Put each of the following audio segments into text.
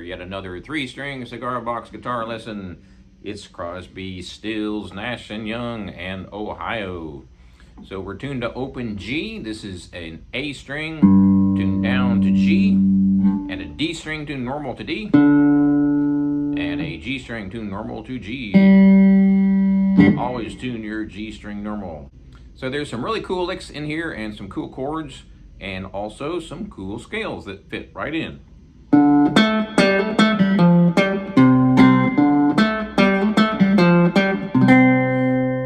yet another 3-string cigar box guitar lesson. It's Crosby, Stills, Nash and Young, and Ohio. So we're tuned to open G. This is an A string tuned down to G, and a D string tuned normal to D, and a G string tuned normal to G. Always tune your G string normal. So there's some really cool licks in here and some cool chords, and also some cool scales that fit right in.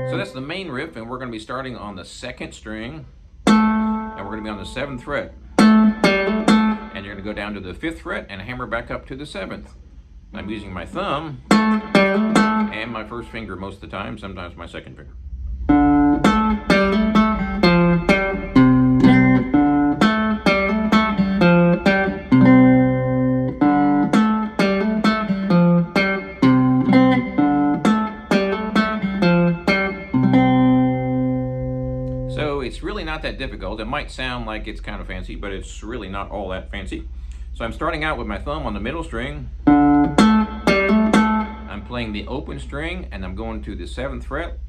So that's the main riff, and we're going to be starting on the 2nd string, and we're going to be on the 7th fret. And you're going to go down to the 5th fret and hammer back up to the 7th. I'm using my thumb and my first finger most of the time, sometimes my second finger. So it's really not that difficult. It might sound like it's kind of fancy, but it's really not all that fancy. So I'm starting out with my thumb on the middle string. I'm playing the open string, and I'm going to the 7th fret,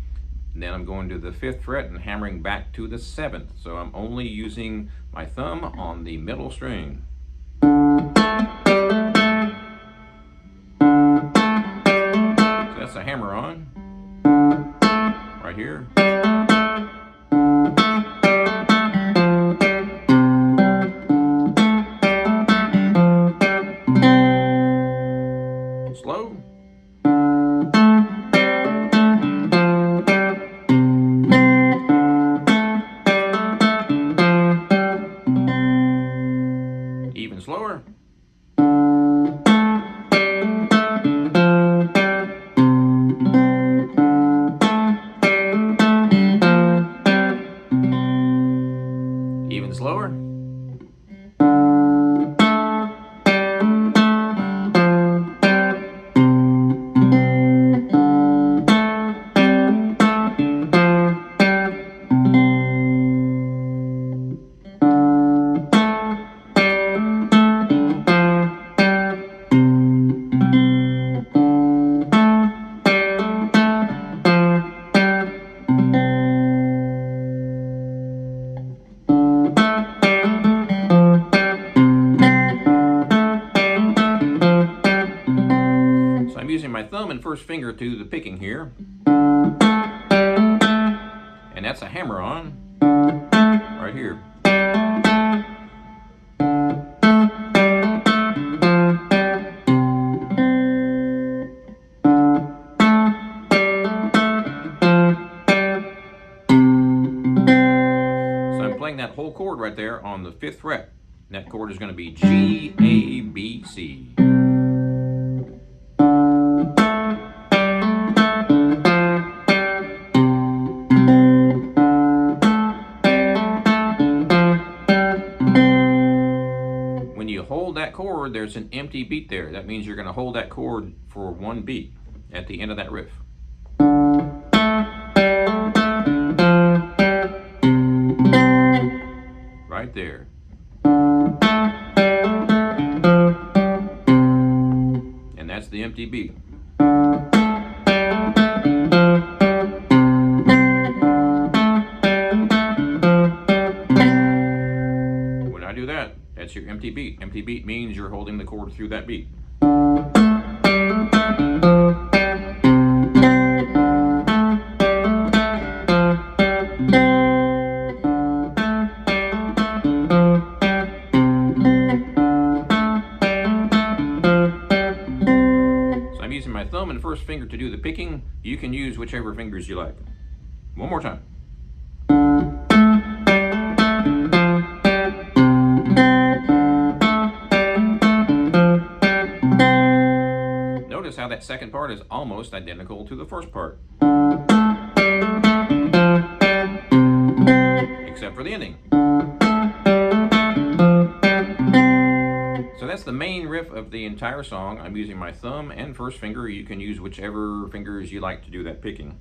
and then I'm going to the 5th fret and hammering back to the 7th. So I'm only using my thumb on the middle string. So that's a hammer on right here. Slow. Even slower. Even slower. Using my thumb and first finger to the picking here, and that's a hammer on right here. So I'm playing that whole chord right there on the 5th fret, and that chord is going to be G, A, B, C. When you hold that chord, there's an empty beat there. That means you're going to hold that chord for 1 beat at the end of that riff. Right there. And that's the empty beat. When I do that, that's your empty beat. Empty beat means you're holding the chord through that beat. So I'm using my thumb and first finger to do the picking. You can use whichever fingers you like. One more time. Notice how that second part is almost identical to the first part, except for the ending. So that's the main riff of the entire song. I'm using my thumb and first finger. You can use whichever fingers you like to do that picking.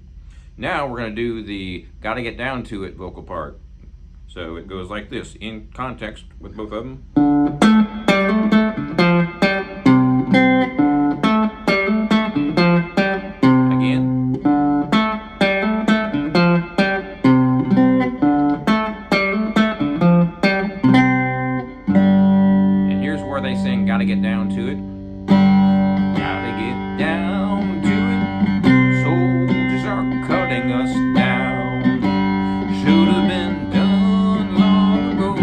Now we're going to do the "Gotta Get Down to It" vocal part. So it goes like this, in context with both of them. Gotta get down to it. Soldiers are cutting us down. Should have been done long ago.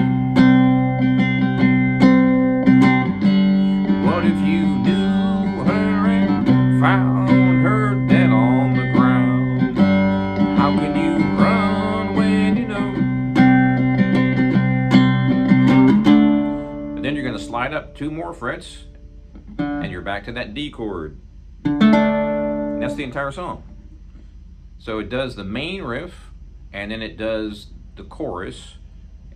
What if you knew her and found her dead on the ground? How can you run when you know? And then you're going to slide up 2 more frets and you're back to that D chord. And that's the entire song. So it does the main riff, and then it does the chorus,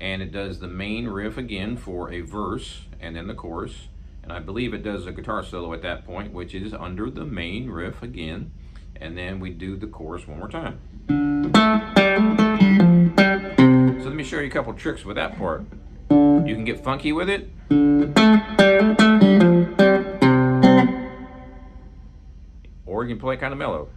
and it does the main riff again for a verse, and then the chorus, and I believe it does a guitar solo at that point, which is under the main riff again, and then we do the chorus one more time. So let me show you a couple tricks with that part. You can get funky with it. Or you can play kind of mellow.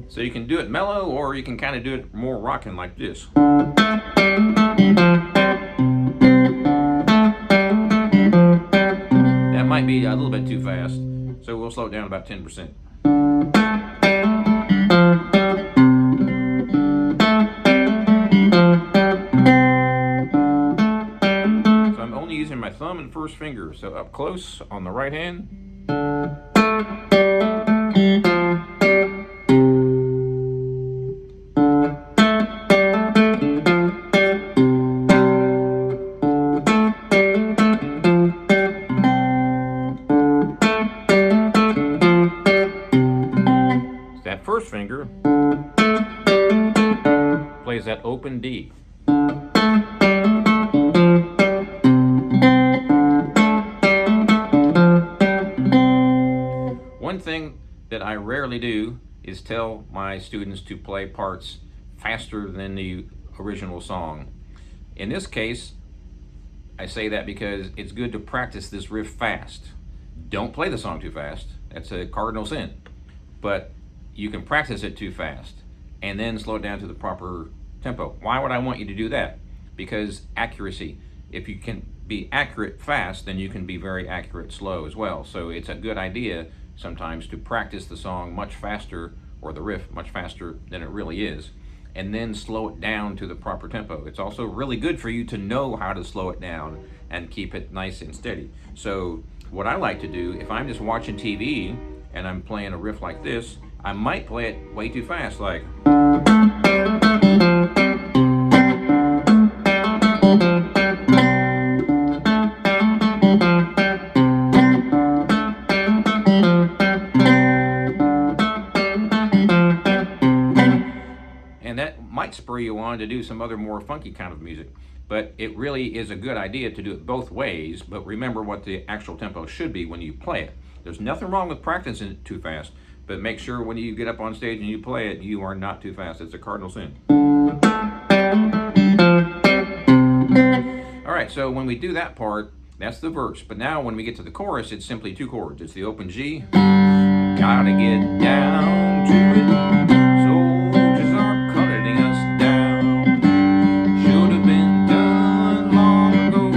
So you can do it mellow, or you can kind of do it more rocking like this. That might be a little bit too fast, so we'll slow it down about 10%. So I'm only using my thumb and first finger, so up close on the right hand. That first finger plays that open D. One thing that I rarely do is tell my students to play parts faster than the original song. In this case, I say that because it's good to practice this riff fast. Don't play the song too fast. That's a cardinal sin. But you can practice it too fast and then slow it down to the proper tempo. Why would I want you to do that? Because accuracy. If you can be accurate fast, then you can be very accurate slow as well. So it's a good idea sometimes to practice the song much faster, or the riff much faster than it really is, and then slow it down to the proper tempo. It's also really good for you to know how to slow it down and keep it nice and steady. So what I like to do, if I'm just watching TV and I'm playing a riff like this, I might play it way too fast, like. And that might spur you on to do some other more funky kind of music. But it really is a good idea to do it both ways, but remember what the actual tempo should be when you play it. There's nothing wrong with practicing it too fast, but make sure when you get up on stage and you play it, you are not too fast. It's a cardinal sin. All right, so when we do that part, that's the verse. But now when we get to the chorus, it's simply 2 chords. It's the open G. Gotta get down to it. Soldiers are cutting us down. Should have been done long ago.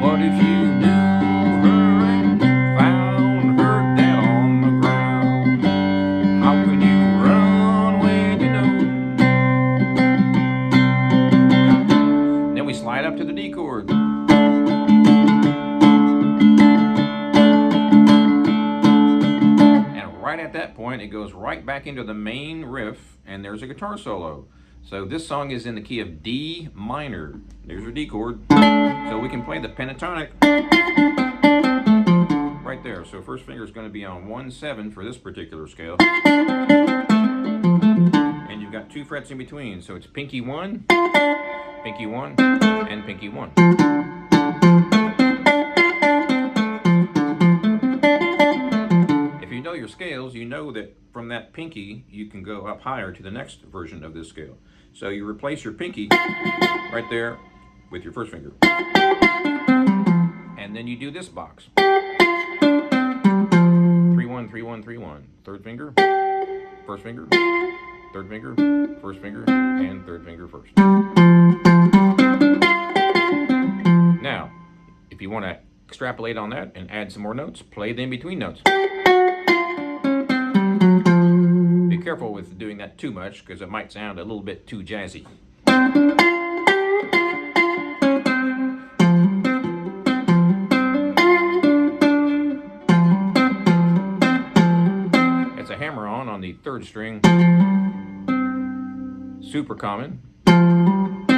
What if you knew her and found her dead on the ground? How can you run when you know? Then we slide up to the D chord. Right at that point, it goes right back into the main riff, and there's a guitar solo. So this song is in the key of D minor. There's our D chord. So we can play the pentatonic right there. So first finger is going to be on 1/7 for this particular scale. And you've got 2 frets in between. So it's pinky 1, and pinky 1. your scales, you know that from that pinky, you can go up higher to the next version of this scale. So you replace your pinky right there with your first finger. And then you do this box. 3-1, 3-1, 3-1. Third finger, first finger, third finger, first finger, and third finger first. Now, if you want to extrapolate on that and add some more notes, play the in-between notes. Be careful with doing that too much because it might sound a little bit too jazzy. It's a hammer-on the third string, super common. And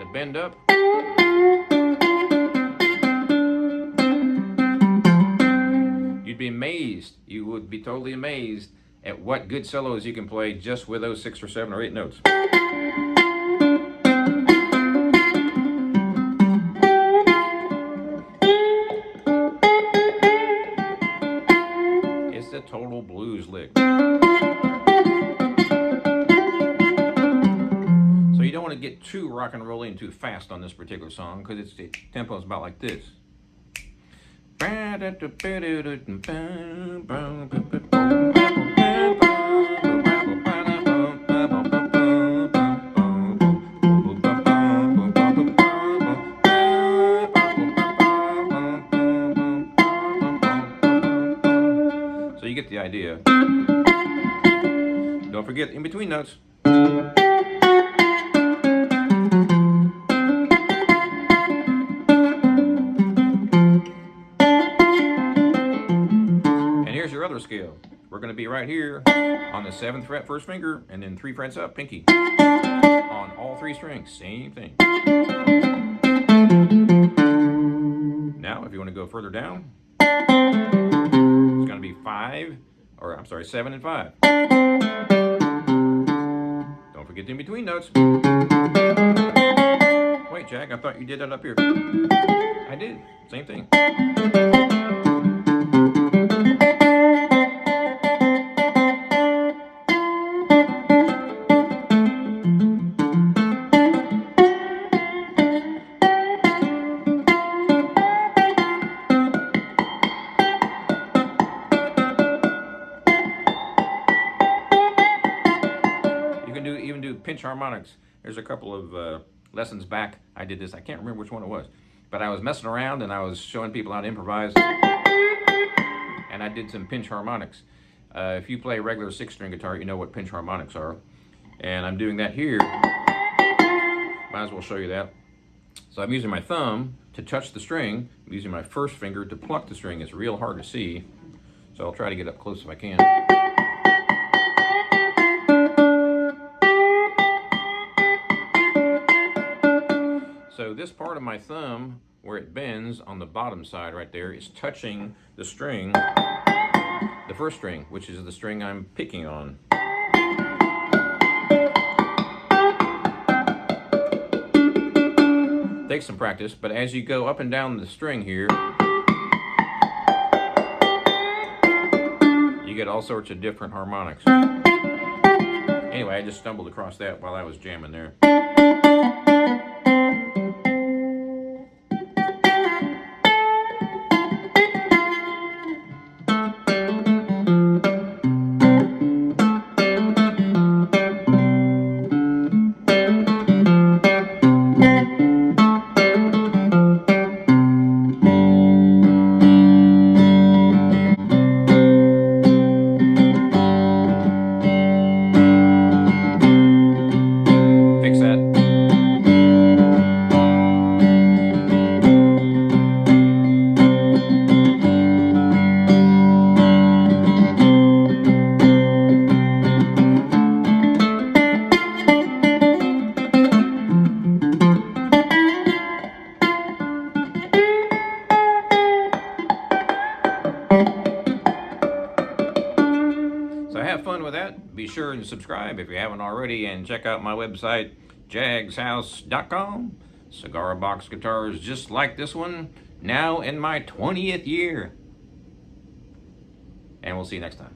a bend up. You'd be amazed, you would be totally amazed at what good solos you can play just with those 6 or 7 or 8 notes. It's a total blues lick. So you don't want to get too rock and rolly and too fast on this particular song because the tempo is about like this. So you get the idea. Don't forget in between notes. Your other scale. We're going to be right here on the 7th fret, first finger, and then 3 frets up, pinky. On all 3 strings, same thing. Now, if you want to go further down, it's going to be 7 and 5. Don't forget the in-between notes. Wait, Jag, I thought you did that up here. I did. Same thing. Pinch harmonics. There's a couple of lessons back I did this. I can't remember which one it was, but I was messing around and I was showing people how to improvise, and I did some pinch harmonics. If you play regular 6-string guitar, you know what pinch harmonics are, and I'm doing that here. Might as well show you that. So I'm using my thumb to touch the string. I'm using my first finger to pluck the string. It's real hard to see, so I'll try to get up close if I can. So this part of my thumb, where it bends on the bottom side right there, is touching the string, the first string, which is the string I'm picking on. Takes some practice, but as you go up and down the string here, you get all sorts of different harmonics. Anyway, I just stumbled across that while I was jamming there. Have fun with that. Be sure and subscribe if you haven't already, and check out my website, jagshouse.com. Cigar box guitars just like this one now in my 20th year. And we'll see you next time.